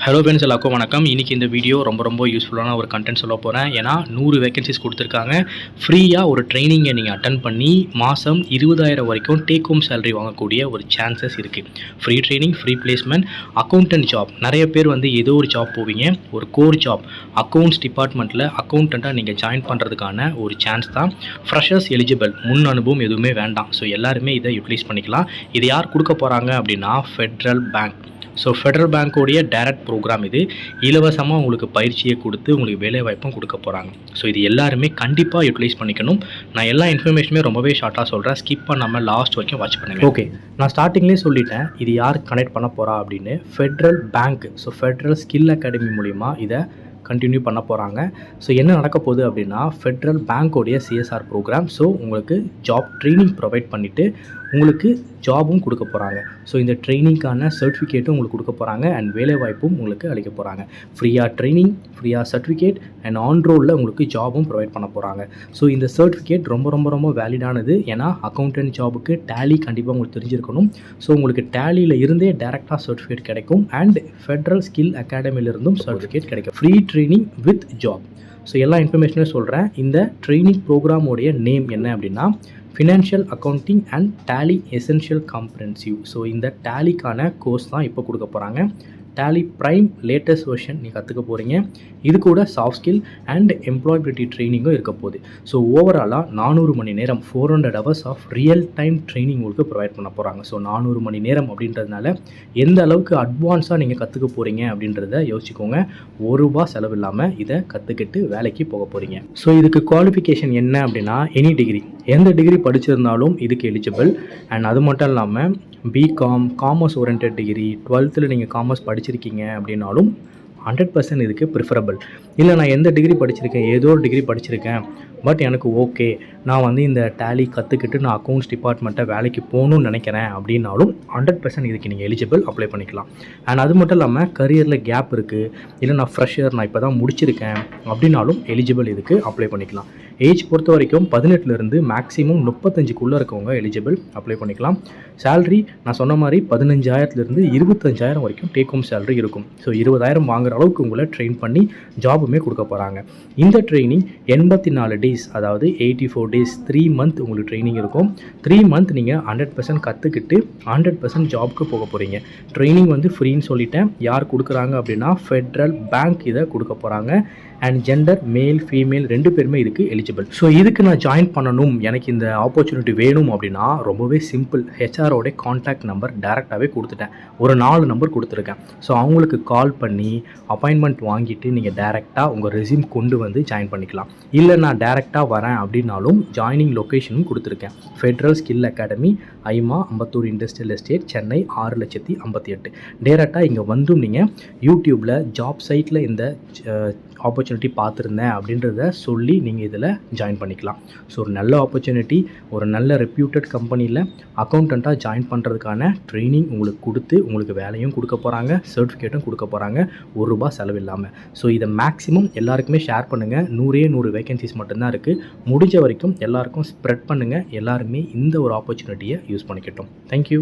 Hello friends, எல்லாருக்கும் வணக்கம். இன்றைக்கி இந்த வீடியோ ரொம்ப யூஸ்ஃபுல்லான ஒரு கண்டென்ட் சொல்ல போகிறேன். ஏன்னா 100 வேகன்சிஸ் கொடுத்துருக்காங்க. ஃப்ரீயாக ஒரு ட்ரைனிங்கை நீங்கள் அட்டன் பண்ணி மாதம் 20,000 வரைக்கும் டேக் ஹோம் சேலரி வாங்கக்கூடிய ஒரு சான்சஸ் இருக்குது. Free training, free placement, accountant job. நிறைய பேர் ஏதோ ஒரு ஜாப் போவீங்க. ஒரு கோர் ஜாப் அக்கௌண்ட்ஸ் டிபார்ட்மெண்ட்டில் அக்கௌண்டண்ட்டாக நீங்கள் ஜாயின் பண்ணுறதுக்கான ஒரு சான்ஸ் தான். ஃப்ரெஷர்ஸ் எலிஜிபிள், முன் அனுபவம் எதுவுமே வேண்டாம். ஸோ எல்லாருமே இதை யூட்டிலைஸ் பண்ணிக்கலாம். இதை யார் கொடுக்க போகிறாங்க அப்படின்னா ஃபெட்ரல் பேங்க். ஸோ ஃபெட்ரல் பேங்க்கோடைய டைரக்ட் ப்ரோக்ராம் இது. இலவசமாக உங்களுக்கு பயிற்சியை கொடுத்து உங்களுக்கு வேலைவாய்ப்பும் கொடுக்க போகிறாங்க. ஸோ இது எல்லாருமே கண்டிப்பாக யூட்டிலைஸ் பண்ணிக்கணும். நான் எல்லா இன்ஃபர்மேஷனுமே ரொம்பவே ஷார்ட்டாக சொல்கிறேன். ஸ்கிப் பண்ணாமல் லாஸ்ட் வரைக்கும் வாட்ச் பண்ணுங்கள். ஓகே, நான் ஸ்டார்டிங்லேயே சொல்லிட்டேன் இது யார் கனெக்ட் பண்ண போகிறா அப்படின்னு. Federal Bank. So Federal Skill academy மூலிமா இதை கண்டினியூ பண்ண போகிறாங்க. ஸோ என்ன நடக்க போகுது அப்படின்னா ஃபெட்ரல் பேங்க்கோடைய சிஎஸ்ஆர் ப்ரோக்ராம். ஸோ உங்களுக்கு ஜாப் ட்ரைனிங் ப்ரொவைட் பண்ணிவிட்டு உங்களுக்கு ஜாபும் கொடுக்க போகிறாங்க. ஸோ இந்த ட்ரைனிங்க்கான சர்டிஃபிகேட்டும் உங்களுக்கு கொடுக்க போகிறாங்க அண்ட் வேலைவாய்ப்பும் உங்களுக்கு அளிக்க போகிறாங்க. ஃப்ரீயாக ட்ரைனிங், ஃப்ரீயாக சர்டிஃபிகேட் அண்ட் ஆன் ரோலில் உங்களுக்கு ஜாபும் ப்ரொவைட் பண்ண போகிறாங்க. ஸோ இந்த சர்டிஃபிகேட் ரொம்ப வேலிடானது. ஏன்னா அக்கௌண்டன்ட் ஜாபுக்கு டேலி கண்டிப்பாக உங்களுக்கு தெரிஞ்சிருக்கணும். ஸோ உங்களுக்கு டேலியில் இருந்தே டேரெக்டாக சர்டிஃபிகேட் கிடைக்கும் அண்ட் ஃபெட்ரல் ஸ்கில் அகாடமியிலிருந்தும் சர்டிஃபிகேட் கிடைக்கும். Free training with job. So எல்லா இன்ஃபர்மேஷனும் சொல்கிறேன். இந்த ட்ரைனிங் ப்ரோக்ராமோடைய நேம் என்ன அப்படின்னா financial accounting and Tally essential comprehensive. So இந்த டேலிக்கான கோர்ஸ் தான் இப்போ கொடுக்க போகிறாங்க. டேலி ப்ரைம் லேட்டஸ்ட் வெர்ஷன் நீங்கள் கற்றுக்க போகிறீங்க. இது கூட சாஃப்ட் ஸ்கில் அண்ட் எம்ப்ளாயபிலிட்டி ட்ரைனிங்கும் இருக்க போகுது. ஸோ ஓவராலாக 400 மணி நேரம் 400 hours of real time training உங்களுக்கு ப்ரொவைட் பண்ண போகிறாங்க. ஸோ 400 மணி நேரம் அப்படின்றதுனால எந்த அளவுக்கு அட்வான்ஸாக நீங்கள் கற்றுக்க போகிறீங்க அப்படின்றத யோசிச்சுக்கோங்க. ₹1 செலவு இல்லாமல் இதை கற்றுக்கிட்டு வேலைக்கு போக போகிறீங்க. ஸோ இதுக்கு குவாலிஃபிகேஷன் என்ன அப்படின்னா எனி டிகிரி, எந்த டிகிரி படிச்சிருந்தாலும் இதுக்கு எலிஜிபிள். அண்ட் அது மட்டும் இல்லாமல் BCom, commerce orient degree, 12th நீங்கள் காமர்ஸ் படிச்சிருக்கீங்க அப்படின்னாலும் 100% இதுக்கு ப்ரிஃபரபிள். இல்லை நான் எந்த டிகிரி படிச்சிருக்கேன், ஏதோ ஒரு டிகிரி படிச்சிருக்கேன், பட் எனக்கு ஓகே நான் இந்த டேலி கற்றுக்கிட்டு நான் அக்கௌண்ட்ஸ் டிபார்ட்மெண்ட்டை வேலைக்கு போகணுன்னு நினைக்கிறேன் அப்படின்னாலும் 100% இதுக்கு நீங்கள் எலிஜிபிள் அப்ளை பண்ணிக்கலாம். அண்ட் அது மட்டும் இல்லாமல் கரியரில் கேப் இருக்குது, இல்லை நான் ஃப்ரெஷர், நான் இப்போ தான் முடிச்சிருக்கேன் அப்படின்னாலும் எலிஜிபிள் இதுக்கு அப்ளை பண்ணிக்கலாம். ஏஜ் பொறுத்த வரைக்கும் 18லேருந்து மேக்ஸிமம் 35க்குள்ளே இருக்கவங்க எலிஜிபிள் அப்ளை பண்ணிக்கலாம். சேலரி நான் சொன்ன மாதிரி 15,000லேருந்து 25,000 வரைக்கும் டேக் ஹோம் சேலரி இருக்கும். ஸோ 20,000 வாங்குற அளவுக்கு உங்களை ட்ரெயின் பண்ணி ஜாபுமே கொடுக்க போகிறாங்க. இந்த ட்ரைனிங் 84 டேஸ், அதாவது 84 டேஸ், 3 மந்த் உங்களுக்கு ட்ரைனிங் இருக்கும். 3 மந்த் நீங்கள் 100% கற்றுக்கிட்டு 100% ஜாப்க்கு போக போகிறீங்க. ட்ரைனிங் ஃப்ரீன்னு சொல்லிட்டேன். யார் கொடுக்குறாங்க அப்படின்னா ஃபெட்ரல் பேங்க் இதை கொடுக்க போகிறாங்க. அண்ட் ஜெண்டர் மேல் ஃபீமேல் 2 பேருமே இதுக்கு எலிஜிபிள். ஸோ இதுக்கு நான் ஜாயின் பண்ணணும், எனக்கு இந்த ஆப்பர்ச்சுனிட்டி வேணும் அப்படின்னா ரொம்பவே சிம்பிள். ஹெச்ஆரோட கான்டாக்ட் நம்பர் டேரெக்டாகவே கொடுத்துட்டேன். ஒரு 4 நம்பர் கொடுத்துருக்கேன். ஸோ அவங்களுக்கு கால் பண்ணி அப்பாயின்மெண்ட் வாங்கிட்டு நீங்கள் டேரெக்டாக உங்கள் ரெஸ்யூம் கொண்டு ஜாயின் பண்ணிக்கலாம். இல்லை நான் டேரெக்டாக வரேன் அப்படின்னாலும் ஜாயினிங் லொக்கேஷனும் கொடுத்துருக்கேன். ஃபெட்ரல் ஸ்கில் அகாடமி, ஐமா, அம்பத்தூர் இண்டஸ்ட்ரியல் எஸ்டேட், சென்னை 6,58,000. டேரெக்டாக இங்கே நீங்கள் யூடியூப்பில் ஜாப் சைட்டில் இந்த ஆப்பர்ச்சுனிட்டி பார்த்துருந்தேன் அப்படின்றத சொல்லி நீங்கள் இதில் ஜாயின் பண்ணிக்கலாம். ஸோ ஒரு நல்ல ஆப்பர்ச்சுனிட்டி, ஒரு நல்ல ரெப்யூட்டட் கம்பெனியில் அக்கௌண்டண்ட்டாக ஜாயின் பண்ணுறதுக்கான ட்ரைனிங் உங்களுக்கு கொடுத்து உங்களுக்கு வேலையும் கொடுக்க போகிறாங்க, சர்டிஃபிகேட்டும் கொடுக்க போகிறாங்க, ₹1 செலவு இல்லாமல். ஸோ இதை மேக்ஸிமம் எல்லாருக்குமே ஷேர் பண்ணுங்கள். 100 வேகன்சிஸ் மட்டும்தான் இருக்குது. முடிஞ்ச வரைக்கும் எல்லாருக்கும் ஸ்ப்ரெட் பண்ணுங்கள். எல்லாருமே இந்த ஒரு ஆப்பர்ச்சுனிட்டியை யூஸ் பண்ணிக்கிட்டோம். தேங்க்யூ.